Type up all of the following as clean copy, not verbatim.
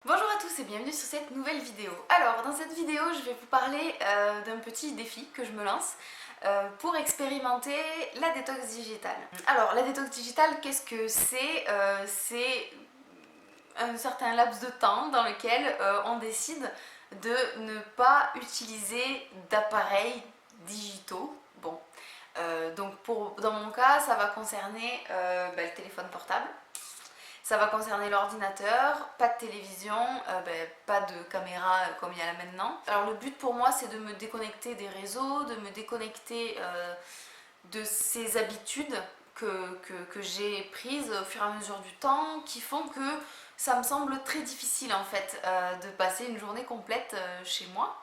Bonjour à tous et bienvenue sur cette nouvelle vidéo. Alors dans cette vidéo je vais vous parler d'un petit défi que je me lance pour expérimenter la détox digitale. Alors la détox digitale, qu'est-ce que c'est? C'est un certain laps de temps dans lequel on décide de ne pas utiliser d'appareils digitaux. Bon, donc dans mon cas ça va concerner le téléphone portable. Ça va concerner l'ordinateur, pas de télévision, pas de caméra comme il y en a maintenant. Alors le but pour moi c'est de me déconnecter des réseaux, de me déconnecter de ces habitudes que j'ai prises au fur et à mesure du temps qui font que ça me semble très difficile en fait de passer une journée complète chez moi.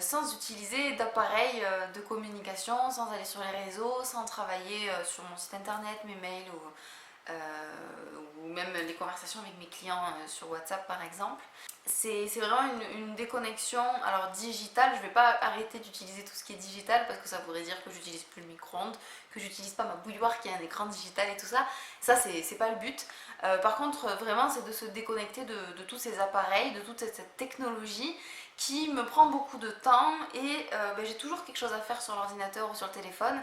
Sans utiliser d'appareils de communication, sans aller sur les réseaux, sans travailler sur mon site internet, mes mails ou même les conversations avec mes clients sur WhatsApp par exemple. C'est vraiment une déconnexion alors digitale. Je ne vais pas arrêter d'utiliser tout ce qui est digital parce que ça voudrait dire que j'utilise plus le micro-ondes, que j'utilise pas ma bouilloire qui a un écran digital et tout ça. Ça c'est pas le but. Par contre vraiment c'est de se déconnecter de tous ces appareils, de toute cette technologie qui me prend beaucoup de temps et j'ai toujours quelque chose à faire sur l'ordinateur ou sur le téléphone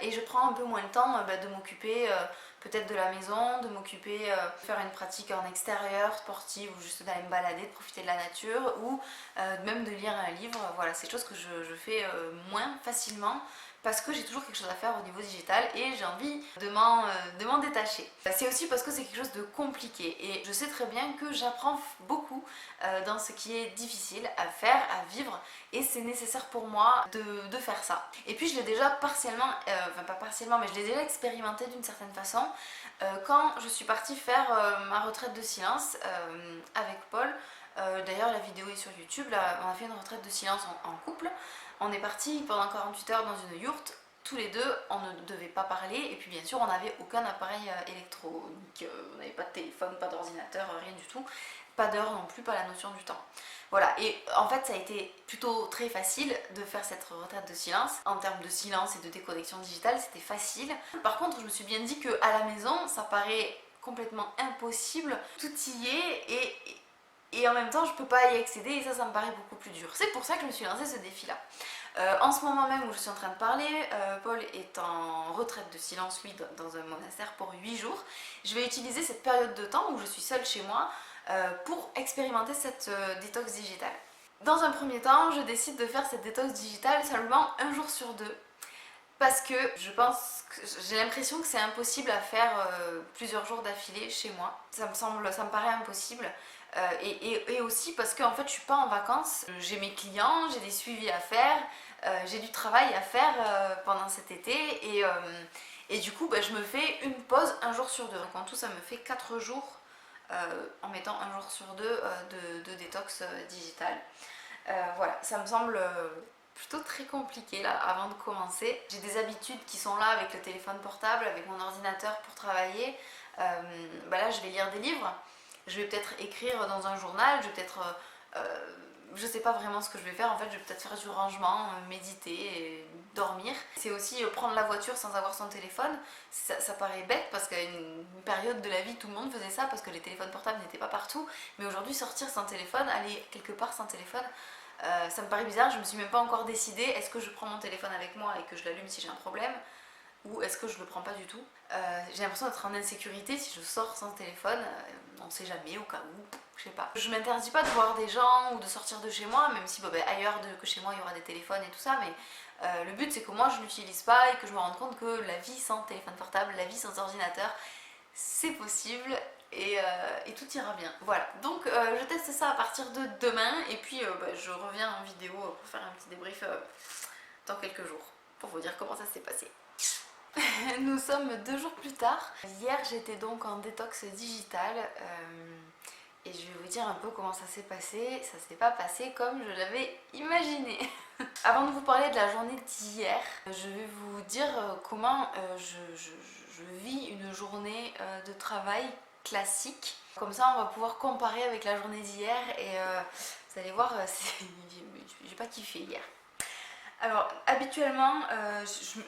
et je prends un peu moins le temps de m'occuper peut-être de la maison, de m'occuper, faire une pratique en extérieur, sportive ou juste d'aller me balader, de profiter de la nature ou même de lire un livre. Voilà, c'est des choses que je fais moins facilement parce que j'ai toujours quelque chose à faire au niveau digital et j'ai envie de m'en détacher. C'est aussi parce que c'est quelque chose de compliqué et je sais très bien que j'apprends beaucoup dans ce qui est difficile à faire, à vivre et c'est nécessaire pour moi de faire ça. Et puis je l'ai déjà partiellement, enfin pas partiellement mais je l'ai déjà expérimenté d'une certaine façon quand je suis partie faire ma retraite de silence avec Paul. D'ailleurs la vidéo est sur YouTube, là, on a fait une retraite de silence en couple. On est parti pendant 48 heures dans une yourte, tous les deux, on ne devait pas parler et puis bien sûr on n'avait aucun appareil électronique, on n'avait pas de téléphone, pas d'ordinateur, rien du tout, pas d'heure non plus, pas la notion du temps. Voilà, et en fait ça a été plutôt très facile de faire cette retraite de silence. En termes de silence et de déconnexion digitale, c'était facile. Par contre, je me suis bien dit qu'à la maison, ça paraît complètement impossible. Tout y est et en même temps, je peux pas y accéder et ça me paraît beaucoup plus dur. C'est pour ça que je me suis lancé ce défi-là. En ce moment même où je suis en train de parler, Paul est en retraite de silence, lui, dans un monastère pour 8 jours. Je vais utiliser cette période de temps où je suis seule chez moi pour expérimenter cette détox digitale. Dans un premier temps, je décide de faire cette détox digitale seulement un jour sur deux. Parce que j'ai l'impression que c'est impossible à faire plusieurs jours d'affilée chez moi. Ça me paraît impossible. Et aussi parce qu'en fait je suis pas en vacances, j'ai mes clients, j'ai des suivis à faire, j'ai du travail à faire pendant cet été et du coup je me fais une pause un jour sur deux. Donc en tout ça me fait 4 jours en mettant un jour sur deux de détox digital. Voilà, ça me semble plutôt très compliqué là avant de commencer. J'ai des habitudes qui sont là avec le téléphone portable, avec mon ordinateur pour travailler. Là je vais lire des livres. Je vais peut-être écrire dans un journal, je vais peut-être... je sais pas vraiment ce que je vais faire, en fait je vais peut-être faire du rangement, méditer et dormir. C'est aussi prendre la voiture sans avoir son téléphone. Ça paraît bête parce qu'à une période de la vie tout le monde faisait ça parce que les téléphones portables n'étaient pas partout. Mais aujourd'hui sortir sans téléphone, aller quelque part sans téléphone, ça me paraît bizarre. Je me suis même pas encore décidée, est-ce que je prends mon téléphone avec moi et que je l'allume si j'ai un problème ou est-ce que je le prends pas du tout. J'ai l'impression d'être en insécurité si je sors sans téléphone, on sait jamais au cas où, je sais pas. Je m'interdis pas de voir des gens ou de sortir de chez moi, même si ailleurs que chez moi il y aura des téléphones et tout ça, mais le but c'est que moi je l'utilise pas et que je me rende compte que la vie sans téléphone portable, la vie sans ordinateur, c'est possible et tout ira bien. Voilà, donc je teste ça à partir de demain et puis je reviens en vidéo pour faire un petit débrief dans quelques jours pour vous dire comment ça s'est passé. Nous sommes 2 jours plus tard. Hier j'étais donc en détox digital et je vais vous dire un peu comment ça s'est passé. Ça s'est pas passé comme je l'avais imaginé. Avant de vous parler de la journée d'hier, je vais vous dire comment je vis une journée de travail classique. Comme ça on va pouvoir comparer avec la journée d'hier et vous allez voir, j'ai pas kiffé hier. Alors habituellement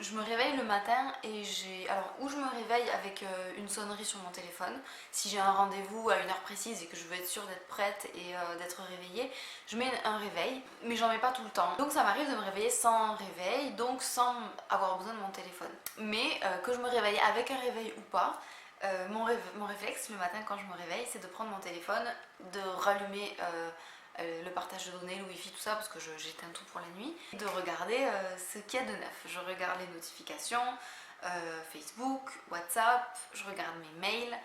je me réveille le matin et ou je me réveille avec une sonnerie sur mon téléphone. Si j'ai un rendez-vous à une heure précise et que je veux être sûre d'être prête et d'être réveillée, je mets un réveil, mais j'en mets pas tout le temps. Donc ça m'arrive de me réveiller sans réveil, donc sans avoir besoin de mon téléphone. Mais que je me réveille avec un réveil ou pas, mon réflexe le matin quand je me réveille, c'est de prendre mon téléphone, de rallumer le partage de données, le wifi, tout ça, parce que j'éteins tout pour la nuit, et de regarder ce qu'il y a de neuf. Je regarde les notifications, Facebook, WhatsApp, je regarde mes mails,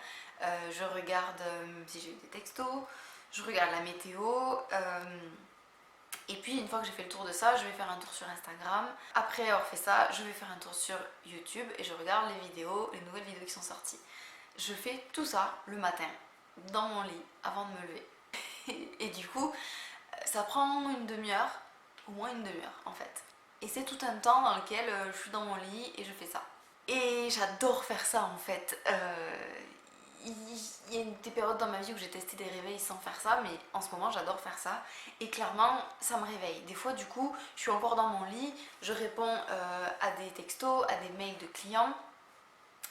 je regarde si j'ai eu des textos, je regarde la météo, et puis une fois que j'ai fait le tour de ça, je vais faire un tour sur Instagram. Après avoir fait ça, je vais faire un tour sur YouTube et je regarde les vidéos, les nouvelles vidéos qui sont sorties. Je fais tout ça le matin, dans mon lit, avant de me lever. Et du coup, ça prend une demi-heure, au moins une demi-heure en fait. Et c'est tout un temps dans lequel je suis dans mon lit et je fais ça. Et j'adore faire ça en fait. Il y a des périodes dans ma vie où j'ai testé des réveils sans faire ça, mais en ce moment j'adore faire ça. Et clairement, ça me réveille. Des fois, du coup, je suis encore dans mon lit, je réponds à des textos, à des mails de clients.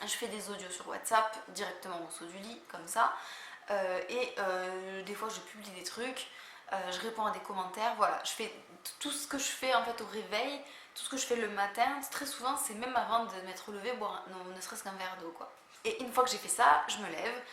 Je fais des audios sur WhatsApp directement au saut du lit, comme ça. Des fois, je publie des trucs, je réponds à des commentaires. Voilà, je fais tout ce que je fais en fait au réveil, tout ce que je fais le matin. Très souvent, c'est même avant de m'être levée, boire ne serait-ce qu'un verre d'eau, quoi. Et une fois que j'ai fait ça, je me lève,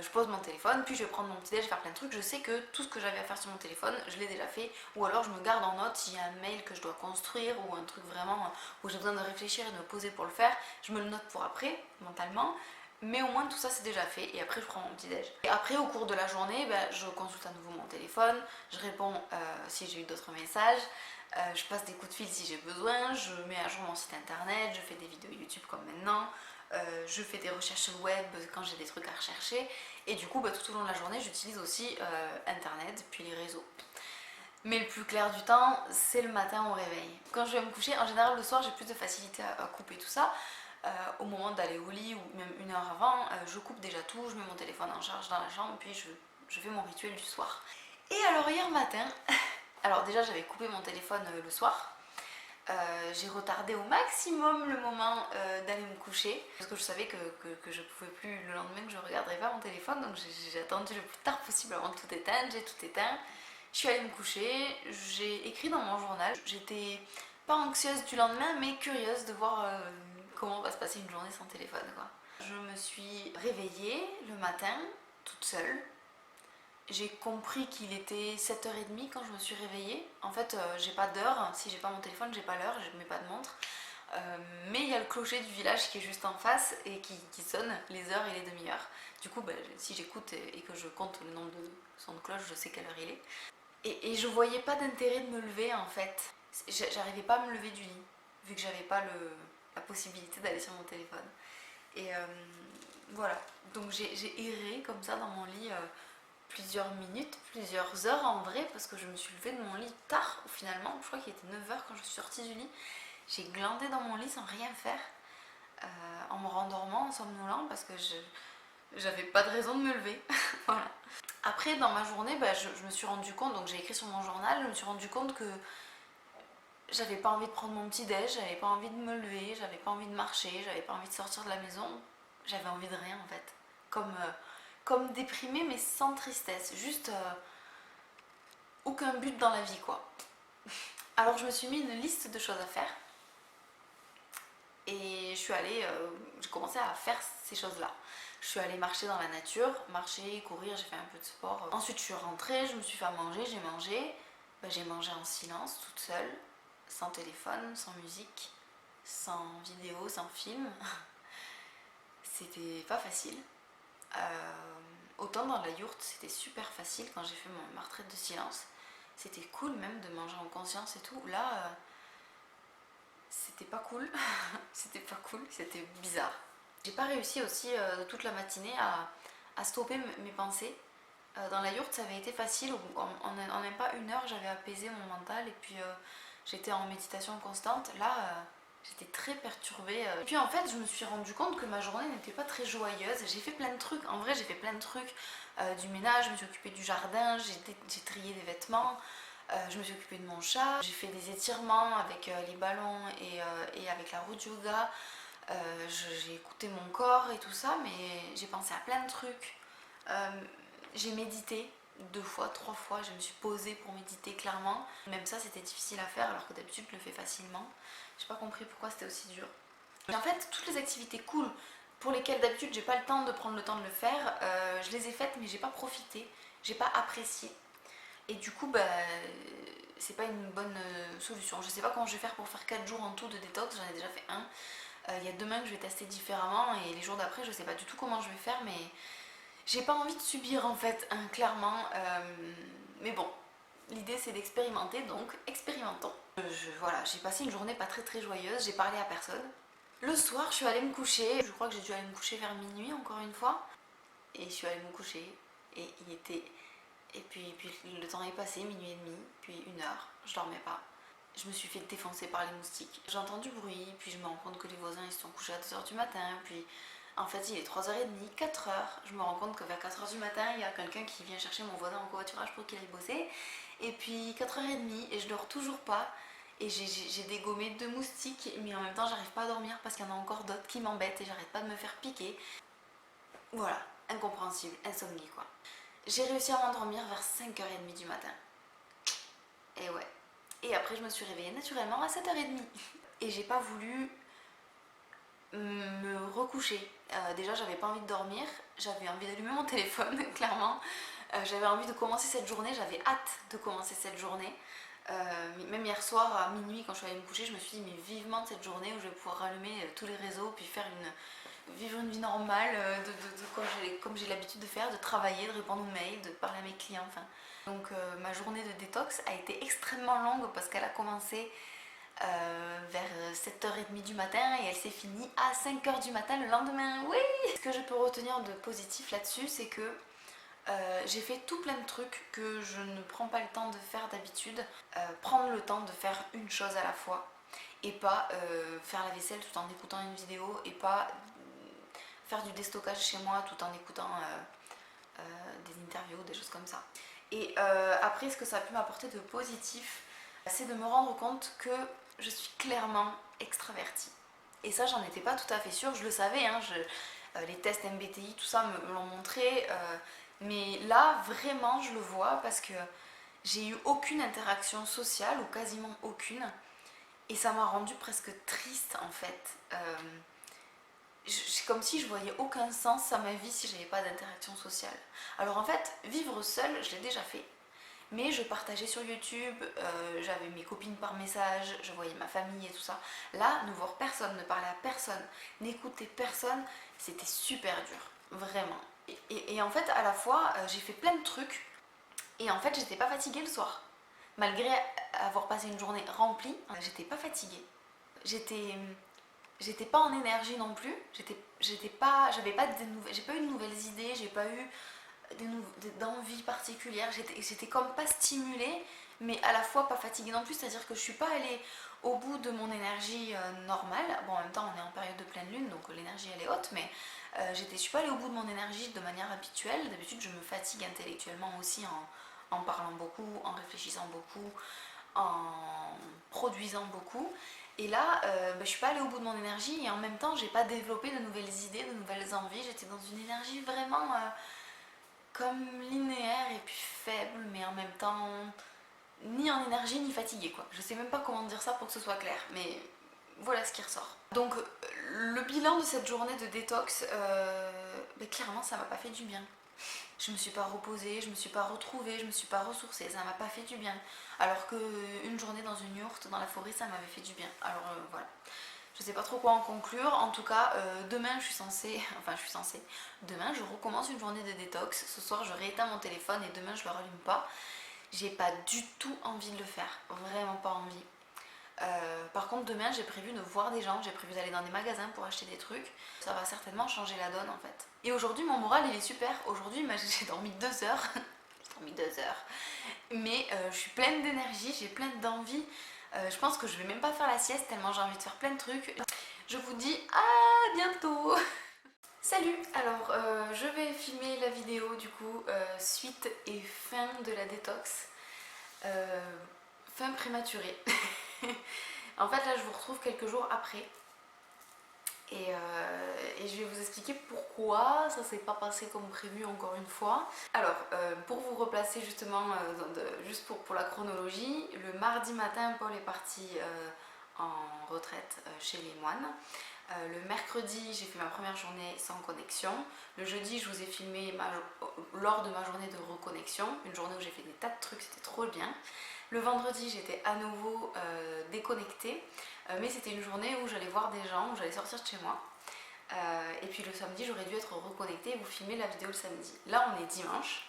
je pose mon téléphone, puis je vais prendre mon petit déj, faire plein de trucs. Je sais que tout ce que j'avais à faire sur mon téléphone, je l'ai déjà fait. Ou alors je me garde en note s'il y a un mail que je dois construire ou un truc vraiment où j'ai besoin de réfléchir et de me poser pour le faire. Je me le note pour après, mentalement. Mais au moins tout ça c'est déjà fait et après je prends mon petit déj. Et après au cours de la journée, je consulte à nouveau mon téléphone, je réponds si j'ai eu d'autres messages, je passe des coups de fil si j'ai besoin, je mets à jour mon site internet, je fais des vidéos YouTube comme maintenant. Je fais des recherches web quand j'ai des trucs à rechercher et du coup tout au long de la journée j'utilise aussi internet puis les réseaux. Mais le plus clair du temps c'est le matin au réveil. Quand je vais me coucher, en général le soir j'ai plus de facilité à couper tout ça. Au moment d'aller au lit ou même une heure avant, je coupe déjà tout, je mets mon téléphone en charge dans la chambre puis je fais mon rituel du soir. Et alors hier matin, alors déjà j'avais coupé mon téléphone le soir. J'ai retardé au maximum le moment d'aller me coucher parce que je savais que je pouvais plus le lendemain, que je regarderais pas mon téléphone, donc j'ai attendu le plus tard possible avant de tout éteindre. J'ai tout éteint, je suis allée me coucher, j'ai écrit dans mon journal. J'étais pas anxieuse du lendemain mais curieuse de voir comment va se passer une journée sans téléphone, quoi. Je me suis réveillée le matin toute seule. J'ai compris qu'il était 7h30 quand je me suis réveillée. En fait, j'ai pas d'heure. Si j'ai pas mon téléphone, j'ai pas l'heure, je mets pas de montre. Mais il y a le clocher du village qui est juste en face et qui sonne les heures et les demi-heures. Du coup, si j'écoute et que je compte le nombre de sons de cloche, je sais quelle heure il est. Et je voyais pas d'intérêt de me lever en fait. J'arrivais pas à me lever du lit, vu que j'avais pas la possibilité d'aller sur mon téléphone. Et voilà, donc j'ai erré comme ça dans mon lit plusieurs minutes, plusieurs heures en vrai, parce que je me suis levée de mon lit tard finalement. Je crois qu'il était 9h quand je suis sortie du lit. J'ai glandé dans mon lit sans rien faire, en me rendormant, en somnolant, parce que j'avais pas de raison de me lever. Voilà. Après, dans ma journée, je me suis rendu compte, donc j'ai écrit sur mon journal, je me suis rendu compte que j'avais pas envie de prendre mon petit déj, j'avais pas envie de me lever, j'avais pas envie de marcher, j'avais pas envie de sortir de la maison, j'avais envie de rien en fait. Comme déprimée mais sans tristesse, juste aucun but dans la vie, quoi. Alors je me suis mis une liste de choses à faire et je suis allée, j'ai commencé à faire ces choses-là. Je suis allée marcher dans la nature, marcher, courir, j'ai fait un peu de sport. Ensuite je suis rentrée, je me suis fait à manger, j'ai mangé. J'ai mangé en silence, toute seule, sans téléphone, sans musique, sans vidéo, sans film. C'était pas facile. Autant dans la yourte, c'était super facile quand j'ai fait ma retraite de silence. C'était cool même de manger en conscience et tout. Là, c'était pas cool. C'était pas cool, c'était bizarre. J'ai pas réussi aussi toute la matinée à stopper mes pensées. Dans la yourte, ça avait été facile. En même pas une heure, j'avais apaisé mon mental et puis j'étais en méditation constante. Là, j'étais très perturbée. Et puis en fait, je me suis rendu compte que ma journée n'était pas très joyeuse. J'ai fait plein de trucs. En vrai, j'ai fait plein de trucs. Du ménage, je me suis occupée du jardin, j'ai trié des vêtements. Je me suis occupée de mon chat, j'ai fait des étirements avec les ballons et avec la roue de yoga. J'ai écouté mon corps et tout ça, mais j'ai pensé à plein de trucs. J'ai médité 2 fois, 3 fois, je me suis posée pour méditer clairement. Même ça c'était difficile à faire alors que d'habitude je le fais facilement. J'ai pas compris pourquoi c'était aussi dur. Et en fait, toutes les activités cool pour lesquelles d'habitude j'ai pas le temps de prendre le temps de le faire, je les ai faites mais j'ai pas profité, j'ai pas apprécié. Et du coup, c'est pas une bonne solution. Je sais pas comment je vais faire pour faire 4 jours en tout de détox, j'en ai déjà fait un. Il y a demain que je vais tester différemment et les jours d'après je sais pas du tout comment je vais faire, mais j'ai pas envie de subir en fait, hein, clairement. Mais bon, l'idée c'est d'expérimenter, donc expérimentons. Voilà, j'ai passé une journée pas très très joyeuse, j'ai parlé à personne. Le soir, je suis allée me coucher. Je crois que j'ai dû aller me coucher vers minuit encore une fois. Et je suis allée me coucher et il était... Et puis le temps est passé, minuit et demi, puis 1 heure, je dormais pas. Je me suis fait défoncer par les moustiques. J'entends du bruit, puis je me rends compte que les voisins ils se sont couchés à 2h du matin, puis en fait il est 3h30, 4h. Je me rends compte que vers 4h du matin, il y a quelqu'un qui vient chercher mon voisin en covoiturage pour qu'il aille bosser. Et puis 4h30 et je dors toujours pas. Et j'ai dégommé 2 moustiques, mais en même temps j'arrive pas à dormir parce qu'il y en a encore d'autres qui m'embêtent et j'arrête pas de me faire piquer. Voilà, incompréhensible, insomnie quoi. J'ai réussi à m'endormir vers 5h30 du matin. Et ouais. Et après je me suis réveillée naturellement à 7h30. Et j'ai pas voulu me recoucher. Déjà j'avais pas envie de dormir, j'avais envie d'allumer mon téléphone, clairement. J'avais envie de commencer cette journée, j'avais hâte de commencer cette journée. Même hier soir à minuit quand je suis allée me coucher, je me suis dit mais vivement cette journée où je vais pouvoir rallumer tous les réseaux puis vivre une vie normale comme j'ai l'habitude de faire, de travailler, de répondre aux mails, de parler à mes clients. Enfin. Donc ma journée de détox a été extrêmement longue parce qu'elle a commencé vers 7h30 du matin et elle s'est finie à 5h du matin le lendemain. Oui. Ce que je peux retenir de positif là-dessus, c'est que j'ai fait tout plein de trucs que je ne prends pas le temps de faire d'habitude. Prendre le temps de faire une chose à la fois et pas faire la vaisselle tout en écoutant une vidéo et pas faire du déstockage chez moi tout en écoutant des interviews, des choses comme ça. Et après, ce que ça a pu m'apporter de positif, c'est de me rendre compte que je suis clairement extravertie. Et ça, j'en étais pas tout à fait sûre, je le savais, hein, les tests MBTI, tout ça me l'ont montré. Mais là, vraiment, je le vois parce que j'ai eu aucune interaction sociale, ou quasiment aucune. Et ça m'a rendue presque triste, en fait. C'est comme si je voyais aucun sens à ma vie si j'avais pas d'interaction sociale. Alors en fait, vivre seule, je l'ai déjà fait. Mais je partageais sur YouTube, j'avais mes copines par message, je voyais ma famille et tout ça. Là, ne voir personne, ne parler à personne, n'écouter personne, c'était super dur, vraiment. Et en fait, à la fois, j'ai fait plein de trucs et en fait, j'étais pas fatiguée le soir. Malgré avoir passé une journée remplie, j'étais pas fatiguée. J'étais pas en énergie non plus. J'ai pas eu de nouvelles idées, j'ai pas eu d'envie particulière. J'étais comme pas stimulée, mais à la fois pas fatiguée non plus. C'est-à-dire que je suis pas allée au bout de mon énergie normale. Bon, en même temps, on est en période de pleine lune, donc l'énergie elle est haute, mais je suis pas allée au bout de mon énergie de manière habituelle. D'habitude, je me fatigue intellectuellement aussi en parlant beaucoup, en réfléchissant beaucoup, en produisant beaucoup. Et là, je suis pas allée au bout de mon énergie et en même temps, j'ai pas développé de nouvelles idées, de nouvelles envies. J'étais dans une énergie vraiment comme linéaire et puis faible, mais en même temps ni en énergie ni fatiguée quoi. Je sais même pas comment dire ça pour que ce soit clair, mais voilà ce qui ressort. Donc le bilan de cette journée de détox, clairement ça m'a pas fait du bien. Je me suis pas reposée, je me suis pas retrouvée, je me suis pas ressourcée, ça m'a pas fait du bien. Alors qu'une journée dans une yourte dans la forêt, ça m'avait fait du bien. Alors voilà. Je sais pas trop quoi en conclure. En tout cas, demain je suis censée. Demain je recommence une journée de détox. Ce soir je rééteins mon téléphone et demain je le rallume pas. J'ai pas du tout envie de le faire. Vraiment pas envie. Par contre demain j'ai prévu de voir des gens, j'ai prévu d'aller dans des magasins pour acheter des trucs. Ça va certainement changer la donne en fait. Et aujourd'hui mon moral il est super. Aujourd'hui j'ai dormi 2 heures. J'ai dormi 2 heures. Mais je suis pleine d'énergie, j'ai plein d'envie. Je pense que je vais même pas faire la sieste tellement j'ai envie de faire plein de trucs. Je vous dis à bientôt. Salut. Alors je vais filmer la vidéo du coup suite et fin de la détox. Fin prématurée. En fait là je vous retrouve quelques jours après. Et je vais vous expliquer pourquoi ça s'est pas passé comme prévu encore une fois. Alors, pour vous replacer justement, juste pour la chronologie, le mardi matin, Paul est parti en retraite chez les moines. Le mercredi, j'ai fait ma première journée sans connexion. Le jeudi, je vous ai filmé lors de ma journée de reconnexion, une journée où j'ai fait des tas de trucs, c'était trop bien. Le vendredi, j'étais à nouveau déconnectée, mais c'était une journée où j'allais voir des gens, où j'allais sortir de chez moi. Et puis le samedi, j'aurais dû être reconnectée et vous filmer la vidéo le samedi. Là, on est dimanche.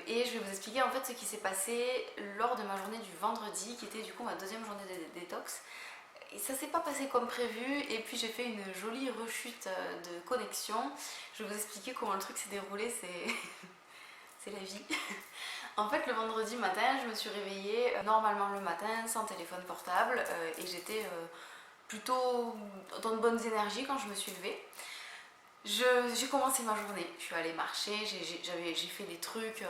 Et je vais vous expliquer en fait ce qui s'est passé lors de ma journée du vendredi, qui était du coup ma deuxième journée de détox. Et ça s'est pas passé comme prévu, et puis j'ai fait une jolie rechute de connexion. Je vais vous expliquer comment le truc s'est déroulé, c'est la vie. En fait, le vendredi matin, je me suis réveillée normalement le matin, sans téléphone portable, et j'étais plutôt dans de bonnes énergies quand je me suis levée. J'ai commencé ma journée, je suis allée marcher, j'ai fait des trucs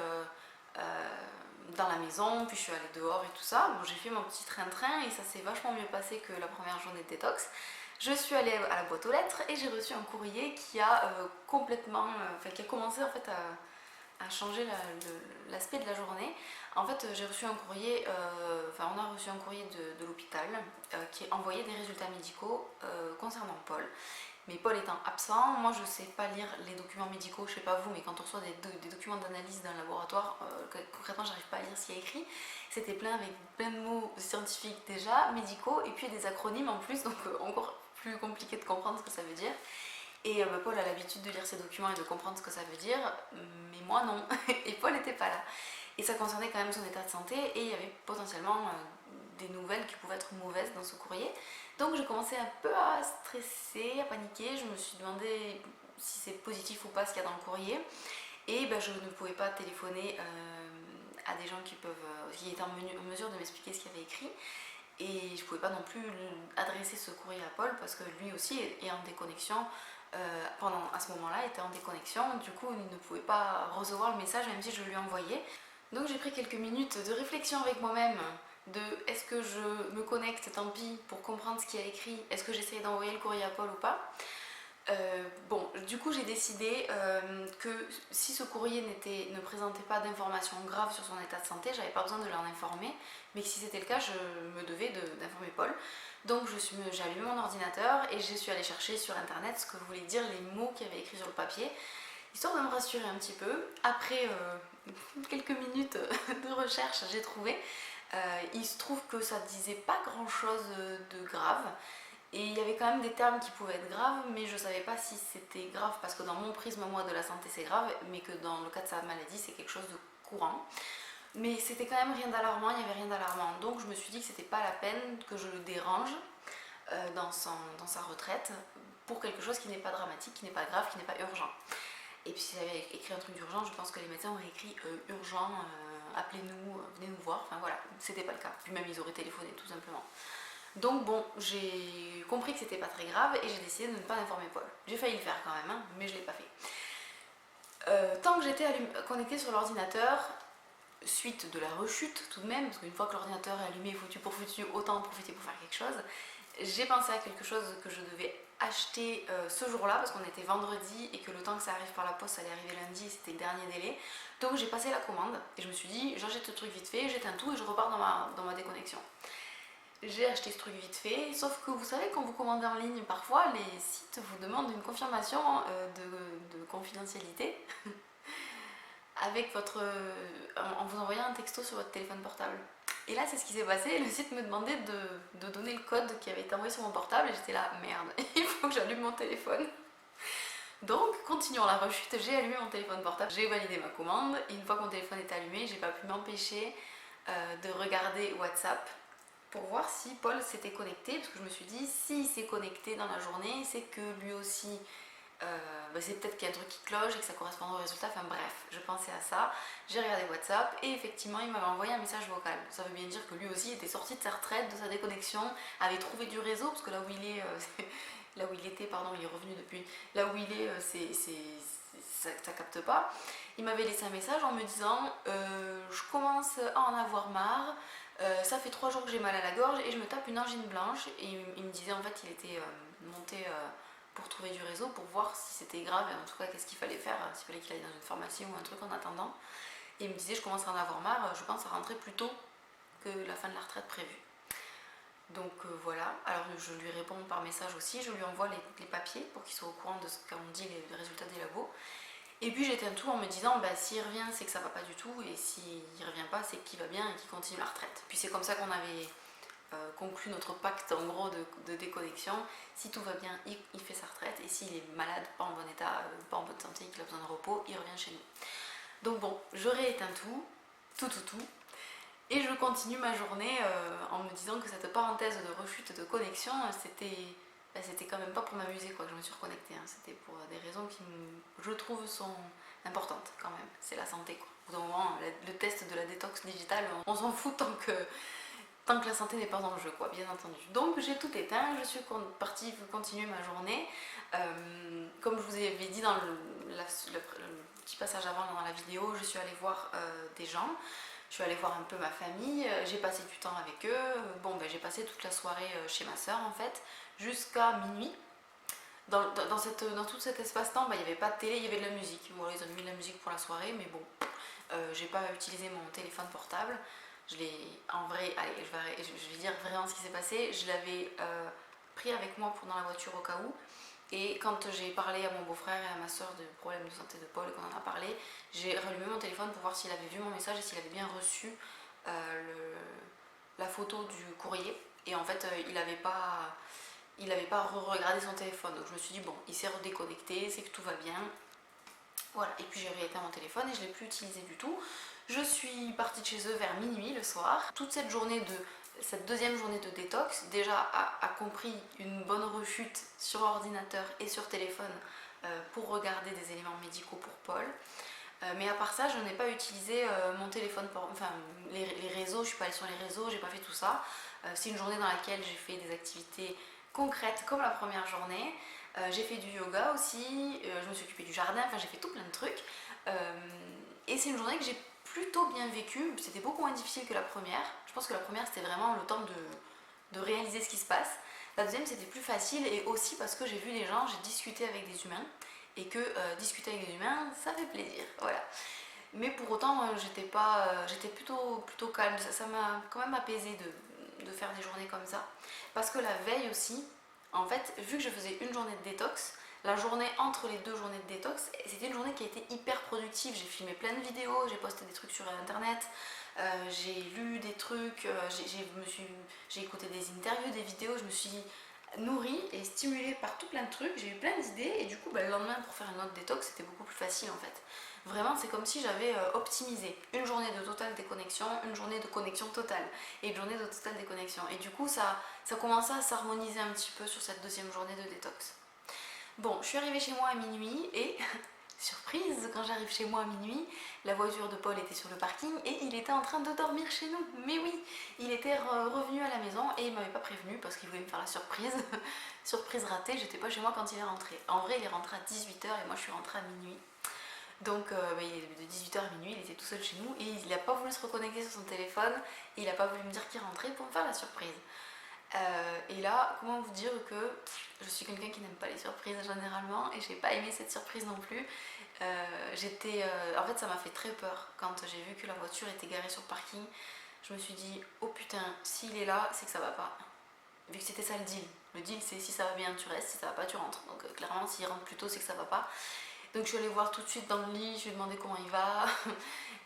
dans la maison, puis je suis allée dehors et tout ça. Bon, j'ai fait mon petit train-train et ça s'est vachement mieux passé que la première journée de détox. Je suis allée à la boîte aux lettres et j'ai reçu un courrier qui a qui a commencé en fait à changer l'aspect de la journée. En fait, j'ai reçu un courrier, on a reçu un courrier de l'hôpital qui envoyait des résultats médicaux concernant Paul. Mais Paul étant absent, moi je sais pas lire les documents médicaux, je sais pas vous, mais quand on reçoit des documents d'analyse d'un laboratoire, concrètement j'arrive pas à lire ce qui est écrit. C'était avec plein de mots scientifiques déjà, médicaux, et puis des acronymes en plus, donc encore plus compliqué de comprendre ce que ça veut dire. Et Paul a l'habitude de lire ces documents et de comprendre ce que ça veut dire, mais moi non, et Paul n'était pas là. Et ça concernait quand même son état de santé, et il y avait potentiellement des nouvelles qui pouvaient être mauvaises dans ce courrier. Donc j'ai commencé un peu à stresser, à paniquer, je me suis demandé si c'est positif ou pas ce qu'il y a dans le courrier. Et je ne pouvais pas téléphoner à des gens qui étaient en mesure de m'expliquer ce qu'il y avait écrit. Et je ne pouvais pas non plus adresser ce courrier à Paul parce que lui aussi est en déconnexion. À ce moment-là, était en déconnexion, du coup il ne pouvait pas recevoir le message même si je lui envoyais. Donc j'ai pris quelques minutes de réflexion avec moi-même de est-ce que je me connecte, tant pis, pour comprendre ce qu'il y a écrit, est-ce que j'essaye d'envoyer le courrier à Paul ou pas. Du coup j'ai décidé que si ce courrier ne présentait pas d'informations graves sur son état de santé, j'avais pas besoin de l'en informer, mais que si c'était le cas, je me devais d'informer Paul. Donc j'ai allumé mon ordinateur et je suis allée chercher sur internet ce que voulaient dire les mots qu'il y avait écrits sur le papier, histoire de me rassurer un petit peu. Après quelques minutes de recherche, j'ai trouvé. Il se trouve que ça disait pas grand chose de grave. Et il y avait quand même des termes qui pouvaient être graves, mais je ne savais pas si c'était grave parce que dans mon prisme, moi, de la santé, c'est grave, mais que dans le cas de sa maladie, c'est quelque chose de courant. Mais c'était quand même rien d'alarmant, il n'y avait rien d'alarmant. Donc je me suis dit que c'était pas la peine que je le dérange dans sa retraite pour quelque chose qui n'est pas dramatique, qui n'est pas grave, qui n'est pas urgent. Et puis s'il avait écrit un truc d'urgent, je pense que les médecins auraient écrit urgent, appelez-nous, venez nous voir. Enfin voilà, c'était pas le cas. Puis même ils auraient téléphoné tout simplement. Donc bon, j'ai compris que c'était pas très grave et j'ai décidé de ne pas informer Paul. J'ai failli le faire quand même, hein, mais je l'ai pas fait. Tant que j'étais connectée sur l'ordinateur, suite de la rechute tout de même, parce qu'une fois que l'ordinateur est allumé, foutu pour foutu, autant en profiter pour faire quelque chose, j'ai pensé à quelque chose que je devais acheter ce jour-là, parce qu'on était vendredi et que le temps que ça arrive par la poste, ça allait arriver lundi et c'était le dernier délai. Donc j'ai passé la commande et je me suis dit, j'achète ce truc vite fait, j'éteins tout et je repars dans ma déconnexion. J'ai acheté ce truc vite fait, sauf que vous savez, quand vous commandez en ligne, parfois les sites vous demandent une confirmation de confidentialité avec en vous envoyant un texto sur votre téléphone portable. Et là, c'est ce qui s'est passé, le site me demandait de donner le code qui avait été envoyé sur mon portable et j'étais là, merde, il faut que j'allume mon téléphone. Donc, continuons la rechute, j'ai allumé mon téléphone portable, j'ai validé ma commande et une fois que mon téléphone est allumé, j'ai pas pu m'empêcher de regarder WhatsApp pour voir si Paul s'était connecté, parce que je me suis dit, s'il s'est connecté dans la journée, c'est que lui aussi, c'est peut-être qu'il y a un truc qui cloche et que ça correspond au résultat, enfin bref, je pensais à ça, j'ai regardé WhatsApp et effectivement il m'avait envoyé un message vocal. Ça veut bien dire que lui aussi était sorti de sa retraite, de sa déconnexion, avait trouvé du réseau, parce que là où il est, là où il était, pardon, il est revenu depuis, là où il est, ça capte pas. Il m'avait laissé un message en me disant je commence à en avoir marre, ça fait 3 jours que j'ai mal à la gorge et je me tape une angine blanche. Et il me disait en fait il était monté pour trouver du réseau, pour voir si c'était grave et en tout cas qu'est-ce qu'il fallait faire, s'il fallait qu'il aille dans une pharmacie ou un truc en attendant. Et il me disait je commence à en avoir marre, je pense à rentrer plus tôt que la fin de la retraite prévue. Donc voilà, alors je lui réponds par message aussi, je lui envoie les papiers pour qu'il soit au courant de ce qu'ont dit les résultats des labos. Et puis j'éteins tout en me disant s'il revient c'est que ça va pas du tout, et s'il revient pas c'est qu'il va bien et qu'il continue la retraite. Puis c'est comme ça qu'on avait conclu notre pacte en gros de déconnexion. Si tout va bien, il fait sa retraite, et s'il est malade, pas en bon état, pas en bonne santé, qu'il a besoin de repos, il revient chez nous. Donc bon, je rééteins tout. Et je continue ma journée en me disant que cette parenthèse de rechute de connexion, c'était quand même pas pour m'amuser que je me suis reconnectée. C'était pour des raisons qui, je trouve, sont importantes quand même. C'est la santé quoi. Au bout d'un moment, le test de la détox digitale, on s'en fout tant que la santé n'est pas en jeu, quoi, bien entendu. Donc j'ai tout éteint, je suis partie continuer ma journée. Comme je vous avais dit dans le petit passage avant dans la vidéo, je suis allée voir des gens. Je suis allée voir un peu ma famille, j'ai passé du temps avec eux. Bon, j'ai passé toute la soirée chez ma soeur en fait, jusqu'à minuit. Dans tout cet espace-temps, il n'y avait pas de télé, il y avait de la musique. Bon, ils ont mis de la musique pour la soirée, mais bon, j'ai pas utilisé mon téléphone portable. En vrai, allez, je vais dire vraiment ce qui s'est passé. Je l'avais pris avec moi dans la voiture au cas où. Et quand j'ai parlé à mon beau-frère et à ma soeur de problèmes de santé de Paul et qu'on en a parlé, j'ai rallumé mon téléphone pour voir s'il avait vu mon message et s'il avait bien reçu la photo du courrier. Et en fait, il n'avait pas re-regardé son téléphone. Donc je me suis dit, bon, il s'est redéconnecté, c'est que tout va bien. Voilà, et puis j'ai rééteint mon téléphone et je ne l'ai plus utilisé du tout. Je suis partie de chez eux vers minuit le soir. Toute cette deuxième journée de détox, déjà a compris une bonne rechute sur ordinateur et sur téléphone pour regarder des éléments médicaux pour Paul. Mais à part ça, je n'ai pas utilisé mon téléphone, enfin les réseaux, je suis pas allée sur les réseaux, j'ai pas fait tout ça. C'est une journée dans laquelle j'ai fait des activités concrètes comme la première journée. J'ai fait du yoga aussi, je me suis occupée du jardin, enfin j'ai fait tout plein de trucs. Et c'est une journée que j'ai plutôt bien vécue, c'était beaucoup moins difficile que la première. Je pense que la première c'était vraiment le temps de réaliser ce qui se passe. La deuxième c'était plus facile, et aussi parce que j'ai vu des gens, j'ai discuté avec des humains, et que discuter avec des humains ça fait plaisir, voilà. Mais pour autant j'étais plutôt calme, ça m'a quand même apaisée de faire des journées comme ça. Parce que la veille aussi, en fait, vu que je faisais une journée de détox, la journée entre les 2 journées de détox, c'était une journée qui a été hyper productive. J'ai filmé plein de vidéos, j'ai posté des trucs sur internet, j'ai lu des trucs, j'ai écouté des interviews, des vidéos, je me suis nourrie et stimulée par tout plein de trucs, j'ai eu plein d'idées, et du coup le lendemain pour faire une autre détox c'était beaucoup plus facile en fait. Vraiment c'est comme si j'avais optimisé une journée de totale déconnexion, une journée de connexion totale et une journée de totale déconnexion, et du coup ça commençait à s'harmoniser un petit peu sur cette deuxième journée de détox. Bon, je suis arrivée chez moi à minuit et surprise, quand j'arrive chez moi à minuit, la voiture de Paul était sur le parking et il était en train de dormir chez nous. Mais oui, il était revenu à la maison et il m'avait pas prévenu parce qu'il voulait me faire la surprise. Surprise ratée, j'étais pas chez moi quand il est rentré. En vrai, il est rentré à 18h et moi je suis rentrée à minuit. Donc de 18h à minuit, il était tout seul chez nous et il n'a pas voulu se reconnecter sur son téléphone et il n'a pas voulu me dire qu'il rentrait pour me faire la surprise. Et là, comment vous dire que je suis quelqu'un qui n'aime pas les surprises généralement, et j'ai pas aimé cette surprise non plus. En fait ça m'a fait très peur quand j'ai vu que la voiture était garée sur le parking. Je me suis dit oh putain, s'il est là c'est que ça va pas, vu que c'était ça le deal. Le deal c'est si ça va bien tu restes, si ça va pas tu rentres, donc clairement s'il rentre plus tôt c'est que ça va pas. Donc je suis allée voir tout de suite dans le lit, je lui ai demandé comment il va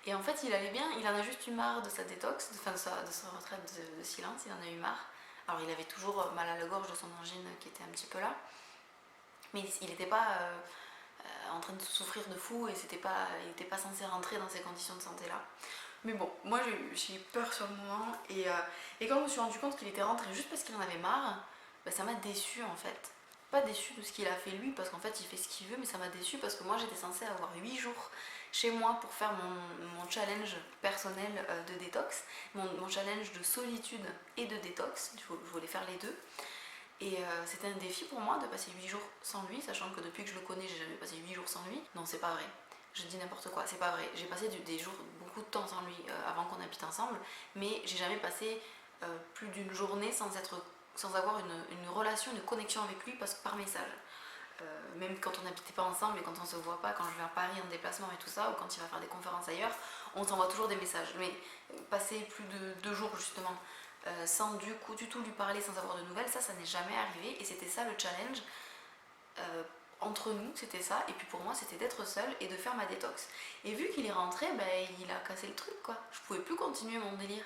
et en fait il allait bien, il en a juste eu marre de sa détox, de sa retraite de silence, il en a eu marre. Alors il avait toujours mal à la gorge de son angine qui était un petit peu là, mais il n'était pas en train de souffrir de fou, et il n'était pas censé rentrer dans ces conditions de santé là. Mais bon, moi j'ai eu peur sur le moment, et quand je me suis rendu compte qu'il était rentré juste parce qu'il en avait marre, ça m'a déçue en fait. Pas déçue de ce qu'il a fait lui, parce qu'en fait il fait ce qu'il veut, mais ça m'a déçue parce que moi j'étais censée avoir 8 jours chez moi pour faire mon challenge personnel de détox, mon challenge de solitude et de détox. Je voulais faire les deux. Et c'était un défi pour moi de passer 8 jours sans lui, sachant que depuis que je le connais, j'ai jamais passé 8 jours sans lui. Non, c'est pas vrai. Je dis n'importe quoi, c'est pas vrai. J'ai passé des jours, beaucoup de temps sans lui avant qu'on habite ensemble, mais j'ai jamais passé plus d'une journée sans avoir une relation, une connexion avec lui par message. Même quand on n'habitait pas ensemble et quand on se voit pas, quand je vais à Paris en déplacement et tout ça, ou quand il va faire des conférences ailleurs, on s'envoie toujours des messages. Mais passer plus de 2 jours justement sans du tout lui parler, sans avoir de nouvelles, ça n'est jamais arrivé. Et c'était ça le challenge entre nous, c'était ça. Et puis pour moi, c'était d'être seule et de faire ma détox. Et vu qu'il est rentré, il a cassé le truc quoi. Je pouvais plus continuer mon délire.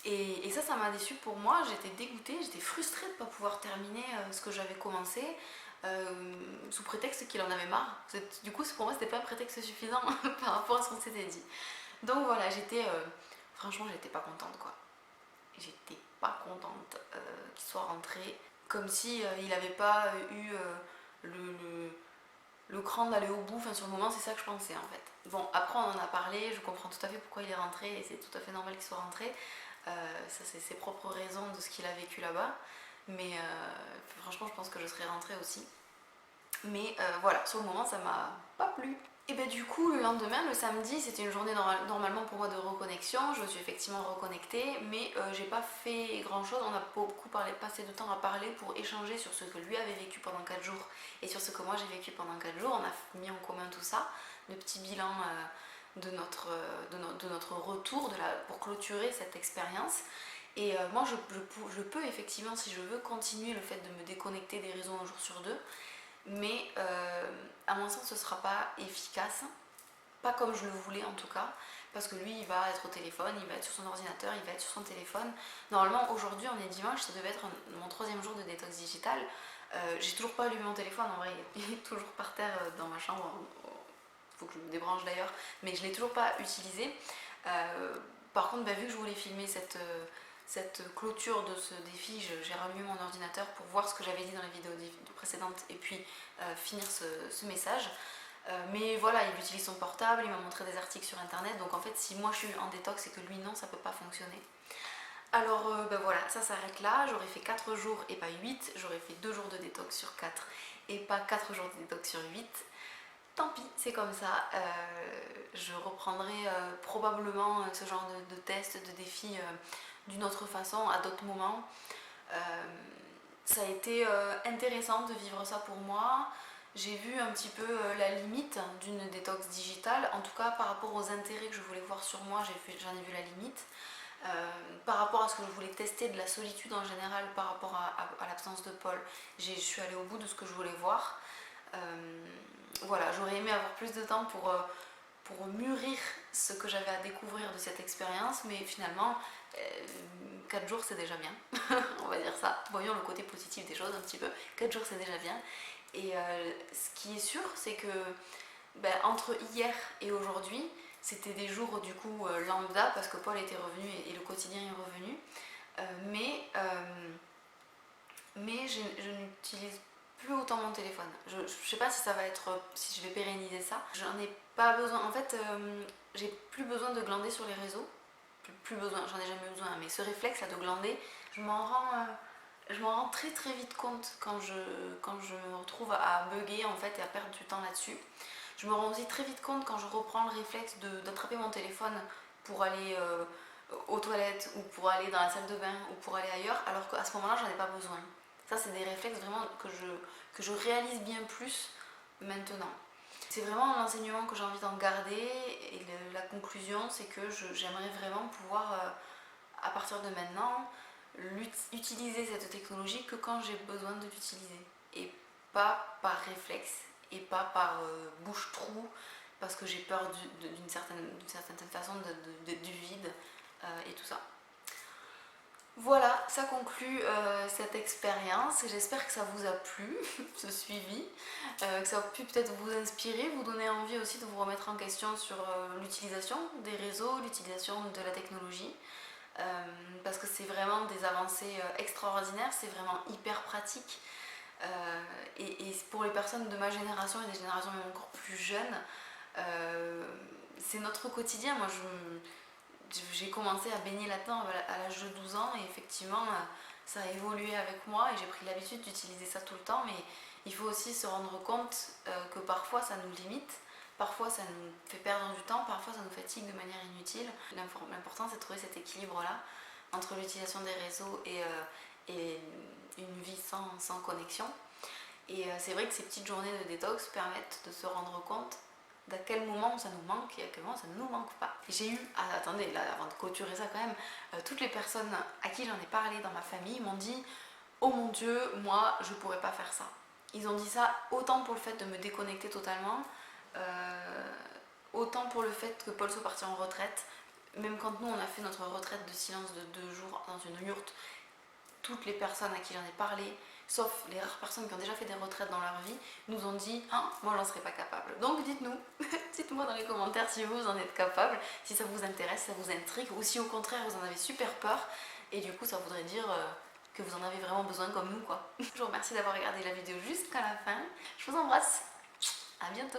Et ça m'a déçue pour moi, j'étais dégoûtée, j'étais frustrée de ne pas pouvoir terminer ce que j'avais commencé sous prétexte qu'il en avait marre. Du coup, pour moi, c'était pas un prétexte suffisant par rapport à ce qu'on s'était dit. Donc voilà, franchement, j'étais pas contente quoi. J'étais pas contente qu'il soit rentré, comme si il avait pas eu le cran d'aller au bout. Enfin, sur le moment, c'est ça que je pensais en fait. Bon, après, on en a parlé, je comprends tout à fait pourquoi il est rentré et c'est tout à fait normal qu'il soit rentré. Ça c'est ses propres raisons de ce qu'il a vécu là-bas, mais franchement je pense que je serais rentrée aussi, mais voilà, sur le moment ça m'a pas plu. Et ben du coup le lendemain, le samedi, c'était une journée normalement pour moi de reconnexion. Je me suis effectivement reconnectée, mais j'ai pas fait grand chose. On a beaucoup passé de temps à parler pour échanger sur ce que lui avait vécu pendant 4 jours et sur ce que moi j'ai vécu pendant 4 jours. On a mis en commun tout ça, le petit bilan de notre retour pour clôturer cette expérience. Et moi je peux effectivement, si je veux, continuer le fait de me déconnecter des réseaux un jour sur deux, mais à mon sens ce sera pas efficace, pas comme je le voulais en tout cas, parce que lui il va être au téléphone, il va être sur son ordinateur, il va être sur son téléphone. Normalement aujourd'hui on est dimanche, ça devait être mon 3e jour de détox digital. J'ai toujours pas allumé mon téléphone en vrai, il est toujours par terre dans ma chambre. Faut que je me débranche d'ailleurs, mais je ne l'ai toujours pas utilisé. Par contre, vu que je voulais filmer cette clôture de ce défi, j'ai rallumé mon ordinateur pour voir ce que j'avais dit dans les vidéos précédentes et puis finir ce message. Mais voilà, il utilise son portable, il m'a montré des articles sur internet, donc en fait si moi je suis en détox et que lui non, ça peut pas fonctionner. Alors voilà, ça s'arrête là, j'aurais fait 4 jours et pas 8, j'aurais fait 2 jours de détox sur 4 et pas 4 jours de détox sur 8. Tant pis, c'est comme ça. Je reprendrai probablement ce genre de test, de défi d'une autre façon, à d'autres moments. Ça a été intéressant de vivre ça pour moi. J'ai vu un petit peu la limite d'une détox digitale, en tout cas par rapport aux intérêts que je voulais voir sur moi, j'en ai vu la limite. Par rapport à ce que je voulais tester de la solitude en général, par rapport à l'absence de Paul, je suis allée au bout de ce que je voulais voir. Voilà, j'aurais aimé avoir plus de temps pour mûrir ce que j'avais à découvrir de cette expérience, mais finalement 4 jours c'est déjà bien. On va dire ça, voyons le côté positif des choses un petit peu. 4 jours c'est déjà bien. Et ce qui est sûr, c'est que entre hier et aujourd'hui, c'était des jours du coup lambda parce que Paul était revenu et le quotidien est revenu, mais je n'utilise plus autant mon téléphone. Je sais pas si je vais pérenniser ça. J'en ai pas besoin. En fait, j'ai plus besoin de glander sur les réseaux. Plus besoin, j'en ai jamais besoin. Mais ce réflexe là de glander, je m'en rends très très vite compte quand je me retrouve à bugger en fait et à perdre du temps là-dessus. Je me rends aussi très vite compte quand je reprends le réflexe d'attraper mon téléphone pour aller aux toilettes ou pour aller dans la salle de bain ou pour aller ailleurs, alors qu'à ce moment-là, j'en ai pas besoin. Ça, c'est des réflexes vraiment que je réalise bien plus maintenant. C'est vraiment un enseignement que j'ai envie d'en garder et la conclusion, c'est que j'aimerais vraiment pouvoir, à partir de maintenant, utiliser cette technologie que quand j'ai besoin de l'utiliser et pas par réflexe et pas par bouche-trou parce que j'ai peur d'une certaine façon du vide et tout ça. Voilà, ça conclut cette expérience. J'espère que ça vous a plu, ce suivi, que ça a pu peut-être vous inspirer, vous donner envie aussi de vous remettre en question sur l'utilisation des réseaux, l'utilisation de la technologie. Parce que c'est vraiment des avancées extraordinaires, c'est vraiment hyper pratique. Et pour les personnes de ma génération et des générations même encore plus jeunes, c'est notre quotidien. Moi, j'ai commencé à baigner là-dedans à l'âge de 12 ans et effectivement, ça a évolué avec moi et j'ai pris l'habitude d'utiliser ça tout le temps, mais il faut aussi se rendre compte que parfois ça nous limite, parfois ça nous fait perdre du temps, parfois ça nous fatigue de manière inutile. L'important c'est de trouver cet équilibre-là entre l'utilisation des réseaux et une vie sans connexion. Et c'est vrai que ces petites journées de détox permettent de se rendre compte d'à quel moment ça nous manque et à quel moment ça ne nous manque pas. J'ai eu, attendez, là avant de clôturer ça quand même, toutes les personnes à qui j'en ai parlé dans ma famille m'ont dit « Oh mon Dieu, moi je pourrais pas faire ça ». Ils ont dit ça autant pour le fait de me déconnecter totalement, autant pour le fait que Paul soit parti en retraite. Même quand nous on a fait notre retraite de silence de 2 jours dans une yourte, toutes les personnes à qui j'en ai parlé, sauf les rares personnes qui ont déjà fait des retraites dans leur vie, nous ont dit « Ah, moi j'en serais pas capable ». Donc dites-nous, dites-moi dans les commentaires si vous en êtes capable, si ça vous intéresse, si ça vous intrigue, ou si au contraire vous en avez super peur, et du coup ça voudrait dire que vous en avez vraiment besoin comme nous quoi. Je vous remercie d'avoir regardé la vidéo jusqu'à la fin, je vous embrasse, à bientôt.